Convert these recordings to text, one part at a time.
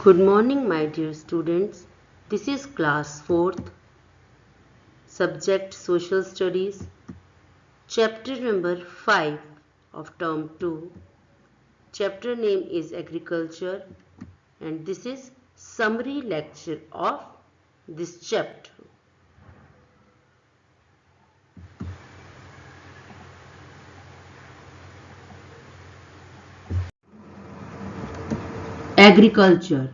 Good morning, my dear students. This is class 4th, subject Social Studies, chapter number 5 of term 2. Chapter name is Agriculture, and this is summary lecture of this chapter. Agriculture.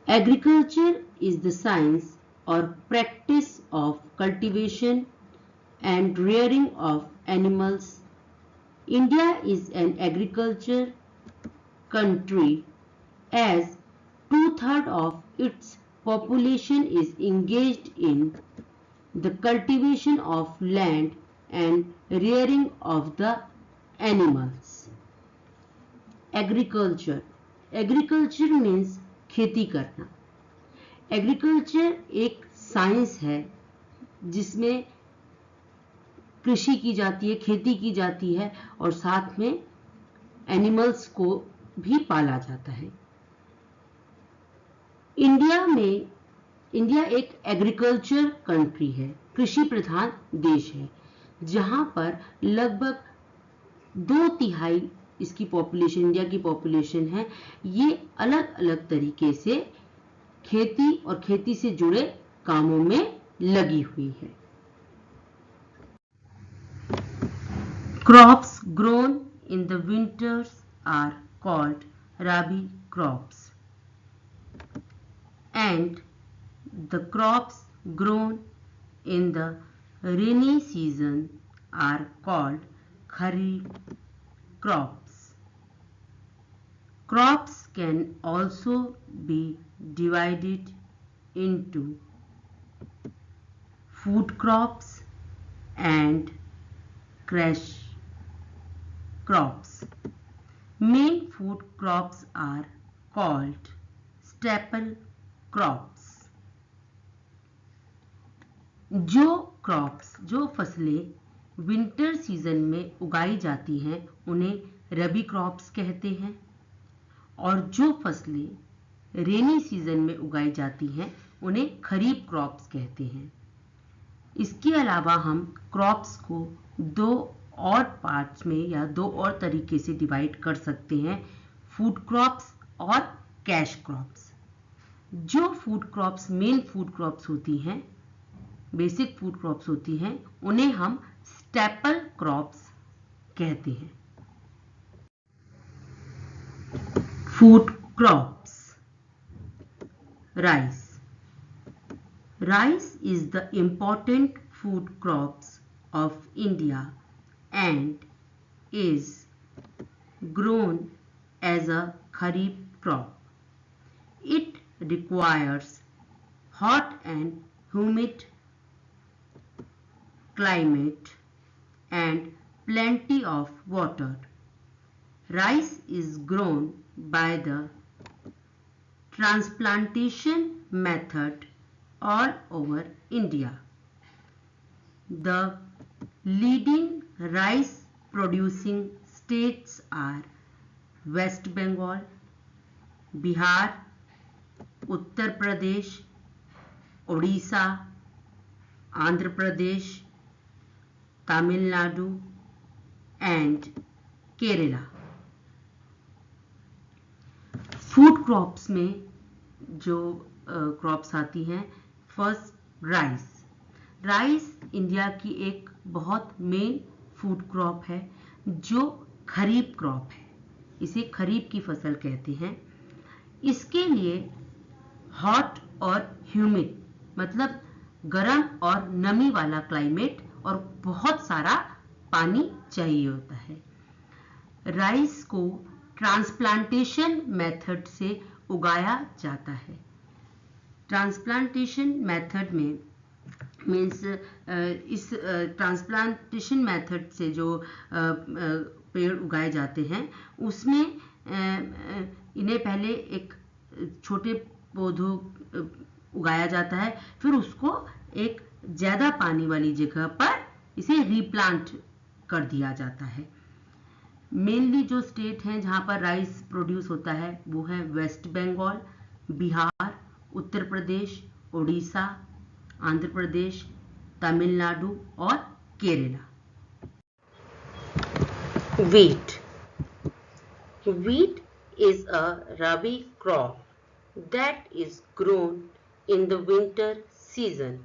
Agriculture is the science or practice of cultivation and rearing of animals. India is an agriculture country as 2/3 of its population is engaged in the cultivation of land and rearing of the animals. Agriculture. Agriculture means खेती करना. Agriculture एक science है जिसमें कृषि की जाती है, खेती की जाती है और साथ में एनिमल्स को भी पाला जाता है. इंडिया एक एग्रीकल्चर कंट्री है, कृषि प्रधान देश है, जहां पर लगभग 2/3 इसकी पॉपुलेशन, इंडिया की पॉपुलेशन है, ये अलग अलग तरीके से खेती और खेती से जुड़े कामों में लगी हुई है. Crops grown in the winters are called rabi crops, and the crops grown in the rainy season are called kharif crops. Crops can also be divided into food crops and cash crops. Main food crops are called staple crops. जो फसलें winter season में उगाई जाती हैं उन्हें रबी crops कहते हैं, और जो फसलें रेनी सीजन में उगाई जाती हैं उन्हें खरीफ क्रॉप्स कहते हैं. इसके अलावा हम क्रॉप्स को दो और पार्ट्स में या दो और तरीके से डिवाइड कर सकते हैं, फूड क्रॉप्स और कैश क्रॉप्स. जो food crops main food crops होती हैं, बेसिक फूड क्रॉप्स होती हैं, उन्हें हम स्टेपल क्रॉप्स कहते हैं. Food crops. Rice. Rice is the important food crops of India and is grown as a kharif crop. It requires hot and humid climate and plenty of water. Rice is grown by the transplantation method all over India. The leading rice producing states are West Bengal, Bihar, Uttar Pradesh, Odisha, Andhra Pradesh, Tamil Nadu and Kerala. Food crops में जो crops आती हैं, first rice. Rice India की एक बहुत main food crop है जो खरीफ crop है. इसे खरीफ की फसल कहते हैं. इसके लिए हॉट और ह्यूमिड मतलब गर्म और नमी वाला क्लाइमेट और बहुत सारा पानी चाहिए होता है. राइस को ट्रांसप्लांटेशन मेथड से उगाया जाता है. ट्रांसप्लांटेशन मेथड में मीन्स इस ट्रांसप्लांटेशन मेथड से जो पेड़ उगाए जाते हैं उसमें इन्हें पहले एक छोटे पौधों उगाया जाता है, फिर उसको एक ज़्यादा पानी वाली जगह पर इसे रीप्लांट कर दिया जाता है. मेनली जो स्टेट हैं जहां पर राइस प्रोड्यूस होता है वो है वेस्ट बंगाल, बिहार, उत्तर प्रदेश, उड़ीसा, आंध्र प्रदेश, तमिलनाडु और Kerala. Wheat. Wheat is a rabi crop that is grown in the winter season.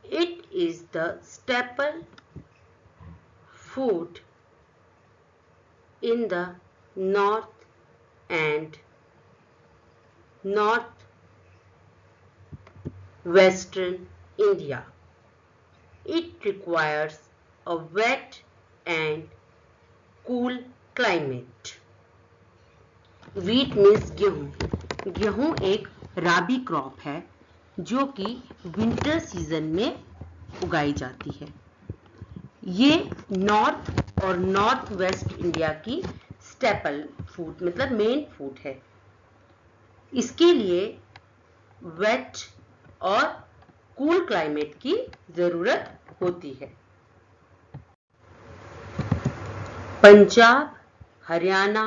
It is the staple food in the north and northwestern India. It requires a wet and cool climate. Wheat means गेहूं। गेहूं एक राबी crop है जो कि winter season में उगाई जाती है। ये नॉर्थ और नॉर्थ वेस्ट इंडिया की स्टेपल फूड मतलब मेन फूड है। इसके लिए वेट और कूल क्लाइमेट की जरूरत होती है। Punjab, Haryana,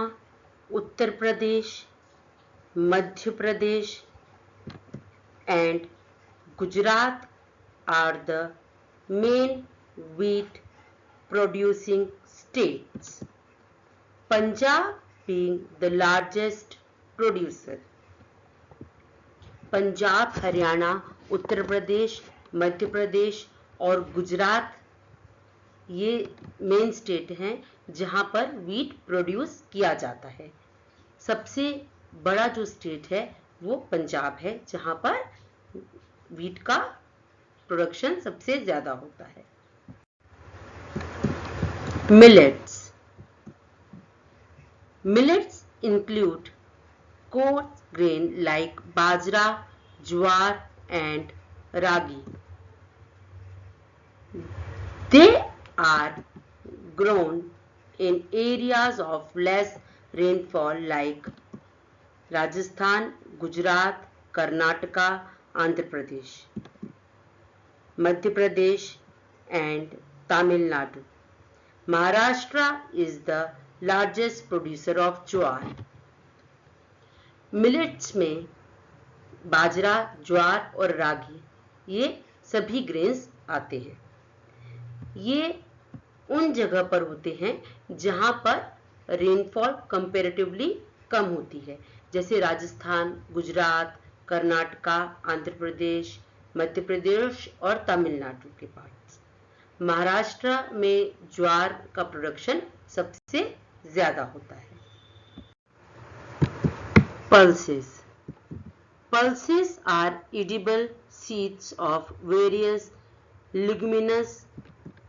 Uttar Pradesh, Madhya Pradesh and Gujarat are the main wheat producing states. Punjab being the largest producer. Punjab, Haryana, Uttar Pradesh, Madhya Pradesh और गुजरात ये मेन स्टेट हैं जहां पर वीट प्रोड्यूस किया जाता है। सबसे बड़ा जो स्टेट है वो पंजाब है जहां पर वीट का प्रोडक्शन सबसे ज्यादा होता है। Millets. Millets include coarse grain like bajra, jowar and ragi. They are grown in areas of less rainfall like Rajasthan, Gujarat, Karnataka, Andhra Pradesh, Madhya Pradesh and Tamil Nadu. Maharashtra is the largest producer of jowar. Millets में बाजरा, ज्वार और रागी ये सभी grains आते हैं। ये उन जगह पर होते हैं जहां पर रेनफॉल कंपैरेटिवली कम होती है, जैसे राजस्थान, गुजरात, कर्नाटका, आंध्र प्रदेश, मध्य प्रदेश और तमिलनाडु के पार्ट्स। महाराष्ट्र में ज्वार का प्रोडक्शन सबसे ज्यादा होता है। Pulses. Pulses are edible seeds of various leguminous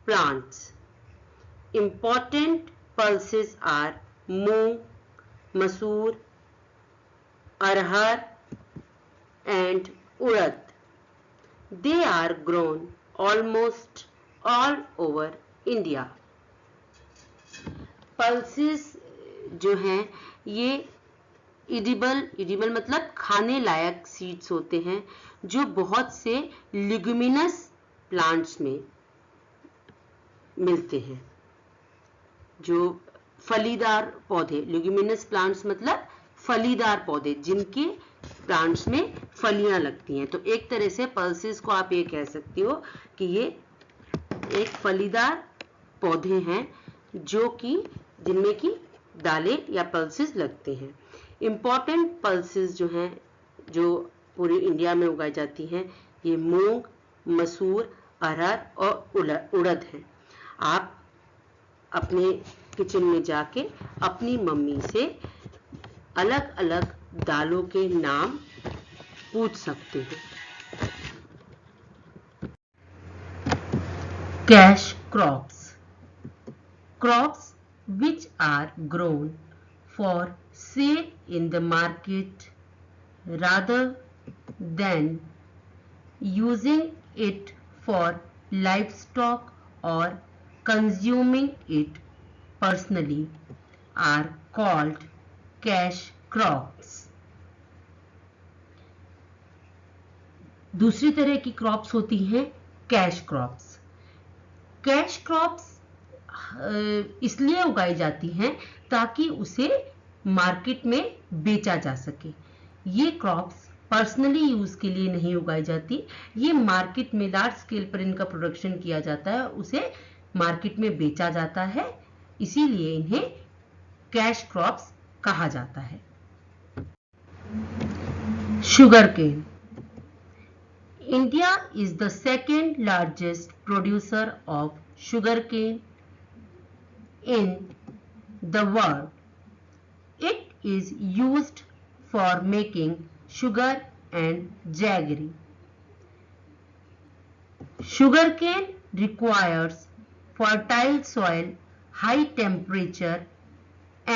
plants. Important pulses are moong, masoor, arhar and urad. They are grown almost all over India. Pulses जो हैं ये इडिबल मतलब खाने लायक सीड्स होते हैं जो बहुत से लिग्यूमिनस प्लांट्स में मिलते हैं। जो फलीदार पौधे, लिग्यूमिनस प्लांट्स मतलब फलीदार पौधे जिनके प्लांट्स में फलियां लगती हैं। तो एक तरह से पल्सेस को आप ये कह सकते हो कि ये एक फलीदार पौधे हैं जो कि जिनमें की दालें या पल्सेस लगते हैं। इम्पॉर्टेंट पल्सेस जो हैं जो पूरे इंडिया में उगाई जाती हैं ये मूंग, मसूर, अरहर और उड़द हैं। आप अपने किचन में जाके अपनी मम्मी से अलग अलग दालों के नाम पूछ सकते हैं। Cash crops. Crops which are grown for sale in the market rather than using it for livestock or consuming it personally are called cash crops. दूसरी तरह की क्रॉप्स होती हैं कैश क्रॉप्स। कैश क्रॉप्स इसलिए उगाई जाती हैं ताकि उसे मार्केट में बेचा जा सके। ये क्रॉप्स पर्सनली यूज के लिए नहीं उगाई जाती, ये मार्केट में लार्ज स्केल पर इनका प्रोडक्शन किया जाता है, उसे मार्केट में बेचा जाता है, इसीलिए इन्हें कैश क्रॉप्स कहा जाता है। Sugar cane. India is the second largest producer of sugar cane in the world. It is used for making sugar and jaggery. Sugarcane requires fertile soil, high temperature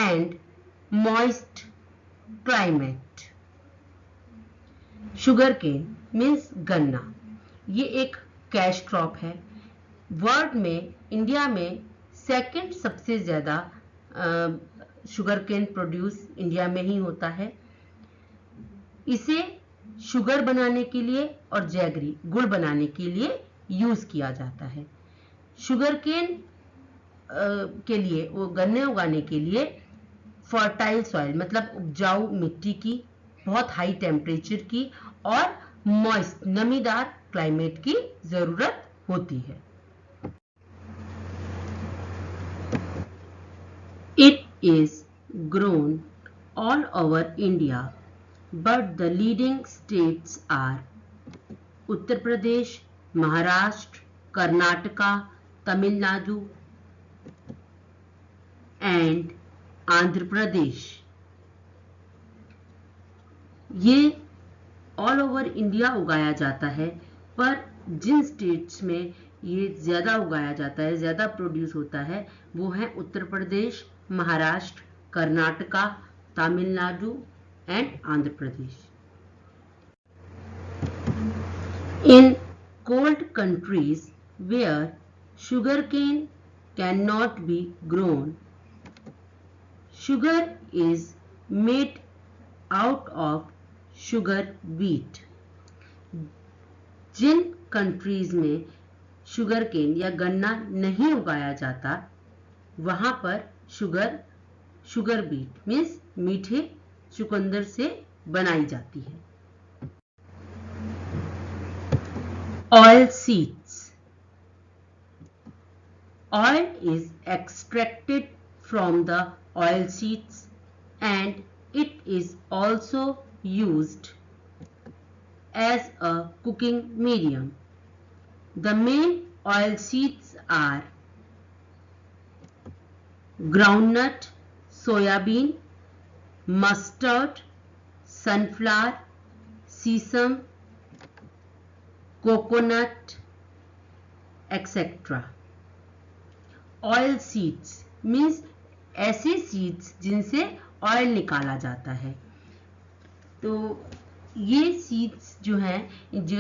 and moist climate. Sugarcane means गन्ना, ये एक cash crop है। World में India में second सबसे ज्यादा sugar cane produce India में ही होता है। इसे शुगर बनाने के लिए और जैगरी गुड़ बनाने के लिए यूज किया जाता है। शुगर केन के लिए, वो गन्ने उगाने के लिए फर्टाइल सॉइल मतलब उपजाऊ मिट्टी की, बहुत हाई टेम्परेचर की और मॉइस्ट नमीदार क्लाइमेट की जरूरत होती है। It is grown all over India, but the leading states are Uttar Pradesh, Maharashtra, Karnataka, Tamil Nadu and Andhra Pradesh. ये ऑल ओवर इंडिया उगाया जाता है, पर जिन स्टेट्स में ये ज्यादा उगाया जाता है, ज्यादा प्रोड्यूस होता है, वो है Uttar Pradesh, Maharashtra, Karnataka, Tamil Nadu and Andhra Pradesh. In cold countries where sugarcane cannot be grown, sugar is made out of sugar beet. जिन कंट्रीज में शुगर केन या गन्ना नहीं उगाया जाता, वहां पर शुगर बीट मीन्स मीठे चुकंदर से बनाई जाती है। Oil seeds. Oil is extracted from the oil seeds and it is also used as a cooking medium. The main oil seeds are groundnut, soybean, mustard, sunflower, sesame, coconut, etc. Oil seeds means ऐसे seeds जिनसे oil निकाला जाता है। तो ये seeds जो हैं जो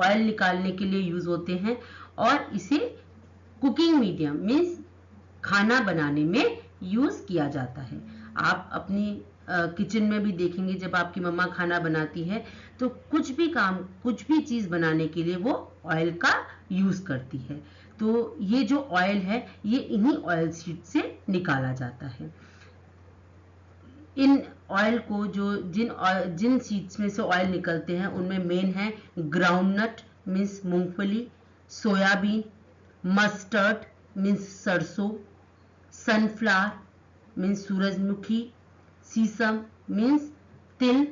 ऑयल निकालने के लिए यूज होते हैं और इसे कुकिंग मीडियम मीन्स खाना बनाने में यूज किया जाता है। आप अपनी किचन में भी देखेंगे, जब आपकी मम्मा खाना बनाती है तो कुछ भी चीज बनाने के लिए वो ऑयल का यूज करती है। तो ये जो ऑयल है ये इन्हीं ऑयल सीड से निकाला जाता है। इन ऑयल को जिन सीड्स में से ऑयल निकलते हैं उनमें मेन है ग्राउंडनट मीन्स मूंगफली, सोयाबीन, मस्टर्ड मीन्स सरसों, सनफ्लावर मीन्स सूरजमुखी, सीसम मीन्स तिल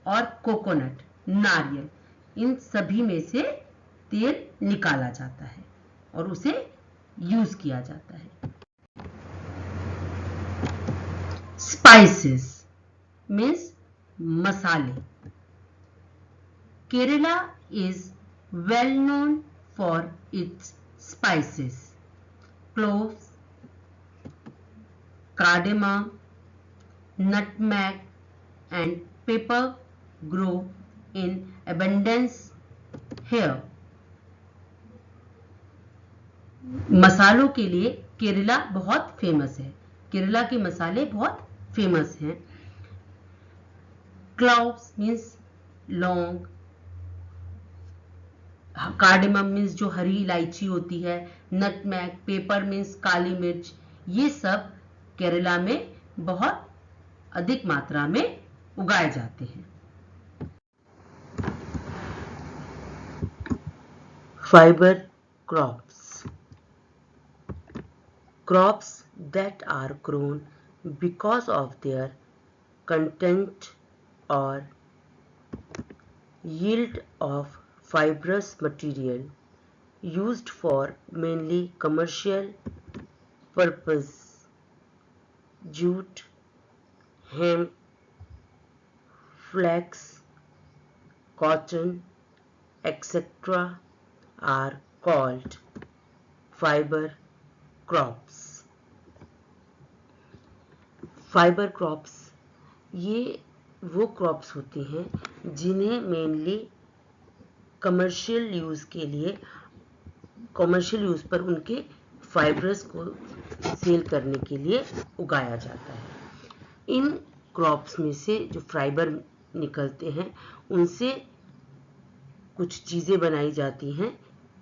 और कोकोनट नारियल। इन सभी में से तेल निकाला जाता है और उसे यूज किया जाता है। Spices means masale. Kerala is well known for its spices. Cloves, cardamom, nutmeg and pepper grow in abundance here. मसालों के लिए केरला बहुत फेमस है। केरला के मसाले बहुत फेमस हैं। क्लॉव्स मीन्स लौंग, कार्डेमम मीन्स जो हरी इलायची होती है, नटमैग, पेपर मीन्स काली मिर्च, ये सब केरला में बहुत अधिक मात्रा में उगाए जाते हैं। Fibre crops, crops that are grown because of their content or yield of fibrous material used for mainly commercial purpose. Jute, hemp, flax, cotton, etc. are called fiber crops. Fibre crops ये वो crops होती हैं जिन्हें mainly commercial use के लिए, commercial use पर उनके fibres को सेल करने के लिए उगाया जाता है। इन क्रॉप्स में से जो फाइबर निकलते हैं उनसे कुछ चीज़ें बनाई जाती हैं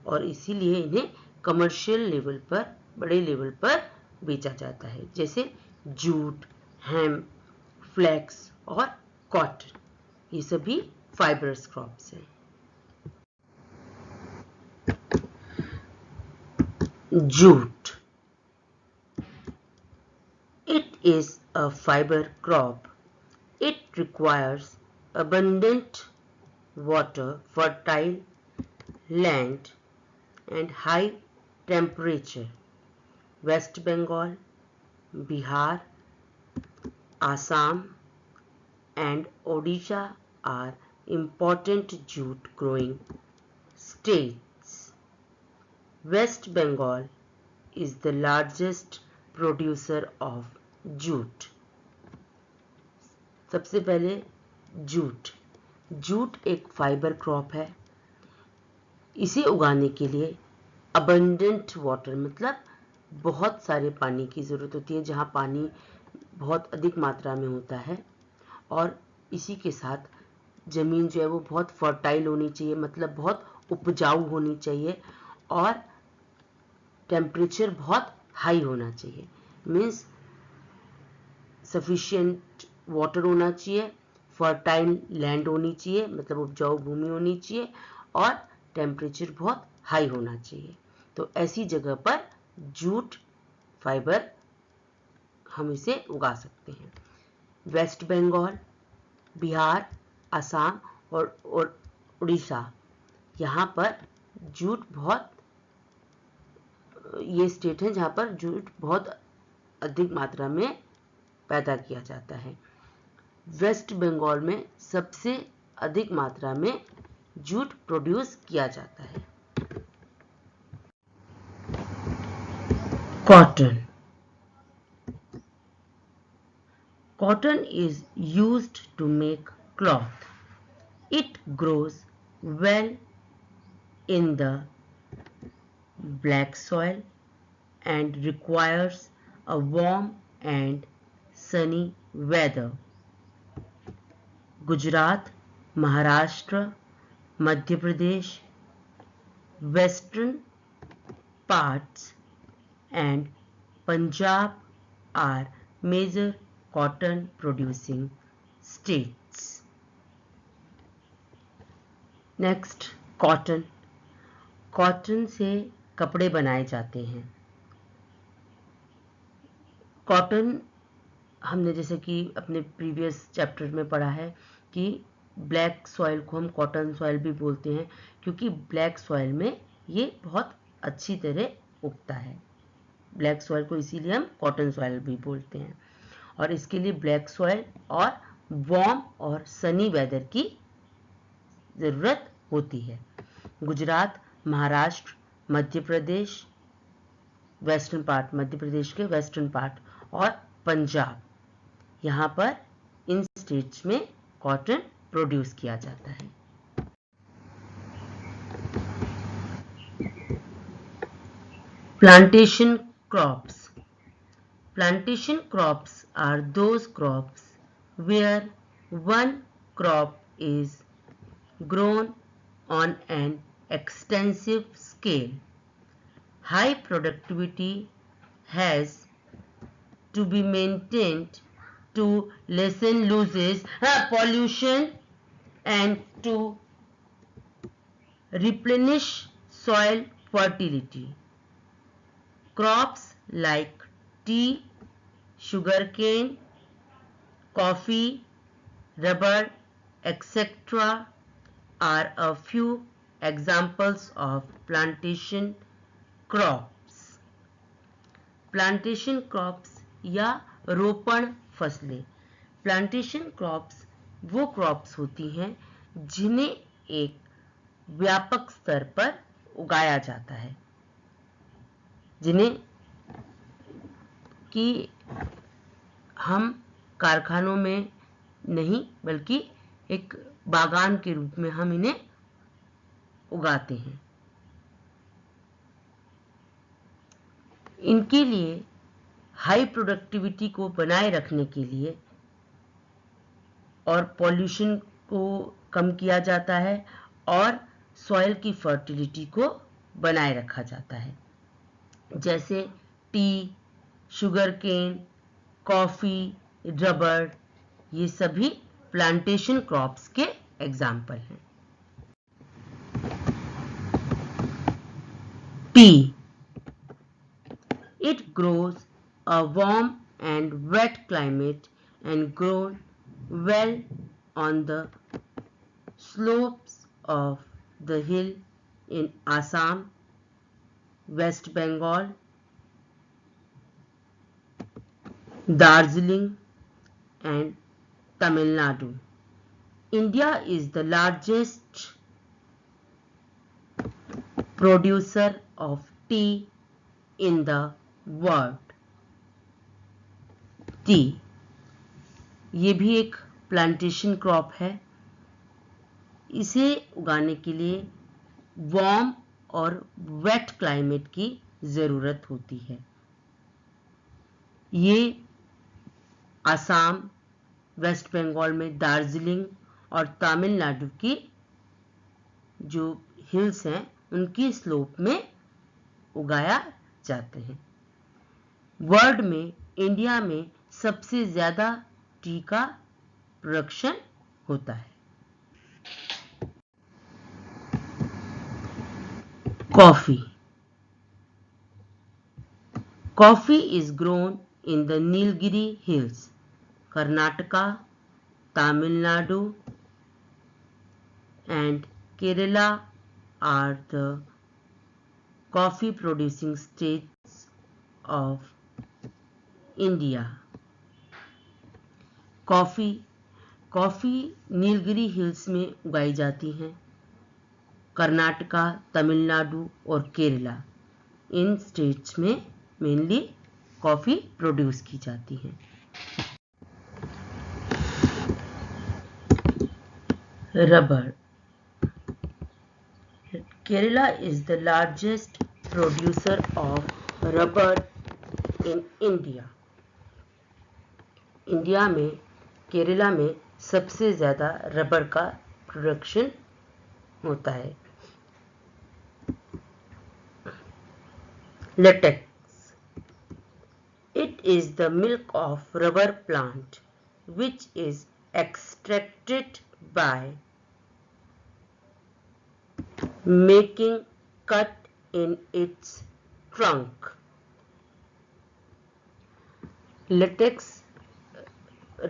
और इसीलिए इन्हें कमर्शियल लेवल पर, बड़े लेवल पर बेचा जाता है, जैसे जूट, हेम्प, फ्लैक्स और कॉटन, ये सभी फाइबरस क्रॉप्स हैं। Jute, it is a fiber crop. It requires abundant water, fertile land and high temperature. West Bengal, Bihar, Assam and Odisha are important jute growing states. West Bengal is the largest producer of jute. सबसे पहले jute. Jute एक fibre crop है। इसे उगाने के लिए abundant water मतलब बहुत सारे पानी की ज़रूरत होती है, जहाँ पानी बहुत अधिक मात्रा में होता है, और इसी के साथ ज़मीन जो है वो बहुत फर्टाइल होनी चाहिए, मतलब बहुत उपजाऊ होनी चाहिए, और टेम्परेचर बहुत हाई होना चाहिए। मीन्स सफिशिएंट वाटर होना चाहिए, फर्टाइल लैंड होनी चाहिए, मतलब उपजाऊ भूमि होनी चाहिए, और टेम्परेचर बहुत हाई होना चाहिए। तो ऐसी जगह पर जूट फाइबर हम इसे उगा सकते हैं। वेस्ट बंगाल, बिहार, असम और उड़ीसा, यहाँ पर जूट बहुत, ये स्टेट हैं जहाँ पर जूट बहुत अधिक मात्रा में पैदा किया जाता है। वेस्ट बंगाल में सबसे अधिक मात्रा में जूट प्रोड्यूस किया जाता है। Cotton, cotton is used to make cloth. It grows well in the black soil and requires a warm and sunny weather. Gujarat, Maharashtra, Madhya Pradesh, western parts and Punjab are major cotton producing states. Next cotton. Cotton से कपड़े बनाए जाते हैं। Cotton हमने जैसे कि अपने previous chapter में पढ़ा है कि ब्लैक सॉइल को हम कॉटन सॉइल भी बोलते हैं, क्योंकि ब्लैक सॉइल में ये बहुत अच्छी तरह उगता है। ब्लैक सॉइल को इसीलिए हम कॉटन सॉइल भी बोलते हैं, और इसके लिए ब्लैक सॉइल और वार्म और सनी वेदर की ज़रूरत होती है। गुजरात, महाराष्ट्र, मध्य प्रदेश, वेस्टर्न पार्ट, मध्य प्रदेश के वेस्टर्न पार्ट, और पंजाब, यहाँ पर इन स्टेट्स में कॉटन प्रोड्यूस किया जाता है। Plantation crops. Plantation crops are those crops where one crop is grown on an extensive scale. High productivity has to be maintained to lessen losses, pollution, and to replenish soil fertility. Crops like tea, sugarcane, coffee, rubber, etc. are a few examples of plantation crops. Plantation crops या रोपण फसलें. Plantation crops वो crops होती हैं जिन्हें एक व्यापक स्तर पर उगाया जाता है, जिन्हें कि हम कारखानों में नहीं बल्कि एक बागान के रूप में हम इन्हें उगाते हैं. इनके लिए हाई प्रोडक्टिविटी को बनाए रखने के लिए और पॉल्यूशन को कम किया जाता है और सॉइल की फर्टिलिटी को बनाए रखा जाता है. जैसे tea, sugar cane, coffee, rubber, ये सभी प्लांटेशन क्रॉप्स के एग्जाम्पल हैं. Tea. It grows a warm and wet climate and grown well on the slopes of the hill in Assam, West Bengal, Darjeeling and Tamil Nadu. India is the largest producer of tea in the word. T ये भी एक plantation crop है. इसे उगाने के लिए warm और wait climate की ज़रूरत होती है. ये असम, वेस्ट बंगाल में दार्जिलिंग और तमिलनाडु की जो हिल्स हैं उनकी स्लोप में उगाया जाते हैं. वर्ल्ड में इंडिया में सबसे ज्यादा टी का प्रोडक्शन होता है. Coffee. Coffee is grown in the Nilgiri hills. Karnataka, Tamil Nadu and Kerala are the coffee producing states of India. Coffee Nilgiri hills में उगाई जाती हैं. कर्नाटका, तमिलनाडु और केरला, इन स्टेट्स में मेनली कॉफी प्रोड्यूस की जाती है. Rubber. Kerala is the largest producer of rubber in India. India में केरला में सबसे ज़्यादा रबर का प्रोडक्शन होता है. Latex. It is the milk of rubber plant which is extracted by making cut in its trunk. Latex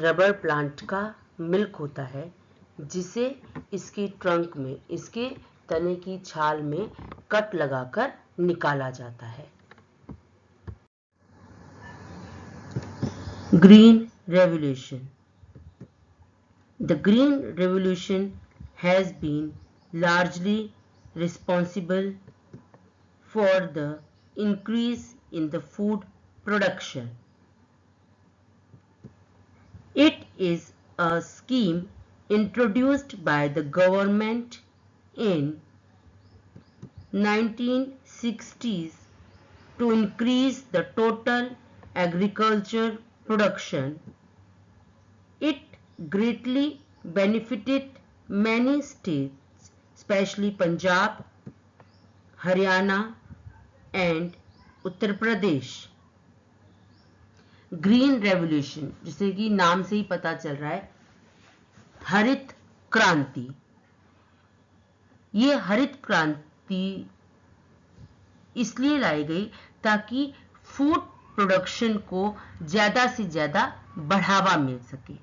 rubber plant का milk होता है जिसे इसके ट्रंक में, इसके तने की छाल में कट लगाकर निकाला जाता है. Green revolution. The green revolution has been largely responsible for the increase in the food production. It is a scheme introduced by the government in 1960s to increase the total agriculture production. It greatly benefited many states, especially Punjab, Haryana and Uttar Pradesh. Green revolution, जैसे कि नाम से ही पता चल रहा है, हरित क्रांति। ये हरित क्रांति इसलिए लाई गई ताकि फूड प्रोडक्शन को ज्यादा से ज्यादा बढ़ावा मिल सके।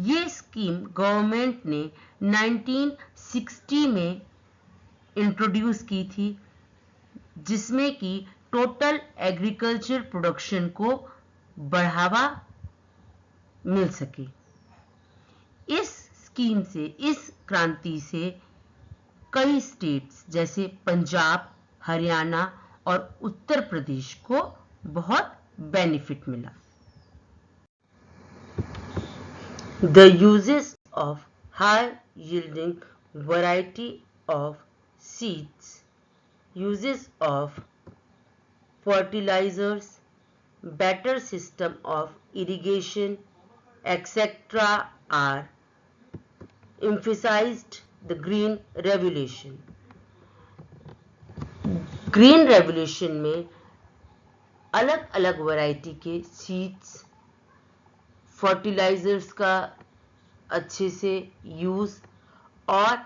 ये स्कीम गवर्नमेंट ने 1960 में इंट्रोड्यूस की थी, जिसमें कि टोटल एग्रीकल्चर प्रोडक्शन को बढ़ावा मिल सके। इस स्कीम से, इस क्रांति से कई स्टेट्स जैसे पंजाब, हरियाणा और उत्तर प्रदेश को बहुत बेनिफिट मिला। The uses of high yielding variety of seeds, uses of fertilizers, better system of irrigation, etc. are emphasized the Green Revolution. Green revolution में अलग अलग वैरायटी के सीड्स, फर्टिलाइजर्स का अच्छे से यूज और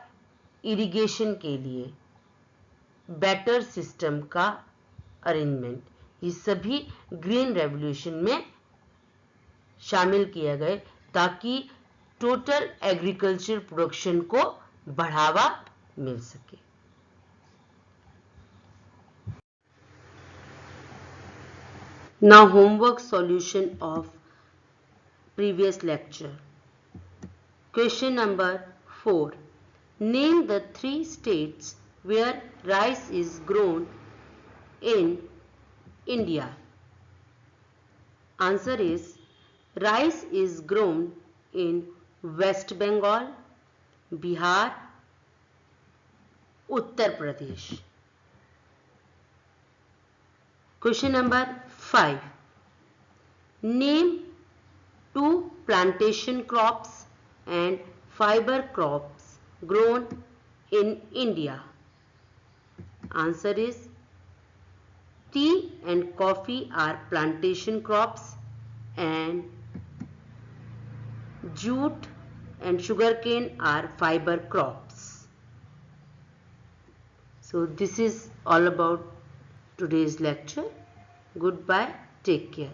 इरिगेशन के लिए बेटर सिस्टम का अरेंजमेंट, ये सभी ग्रीन रेवोल्यूशन में शामिल किया गए ताकि टोटल एग्रीकल्चर प्रोडक्शन को बढ़ावा मिल सके। Now homework solution of previous lecture. Question number 4. Name the 3 states where rice is grown in India. Answer is rice is grown in West Bengal, Bihar, Uttar Pradesh. Question number 5. Name 2 plantation crops and fiber crops grown in India. Answer is tea and coffee are plantation crops and jute and sugarcane are fiber crops. So this is all about today's lecture. Goodbye. Take care.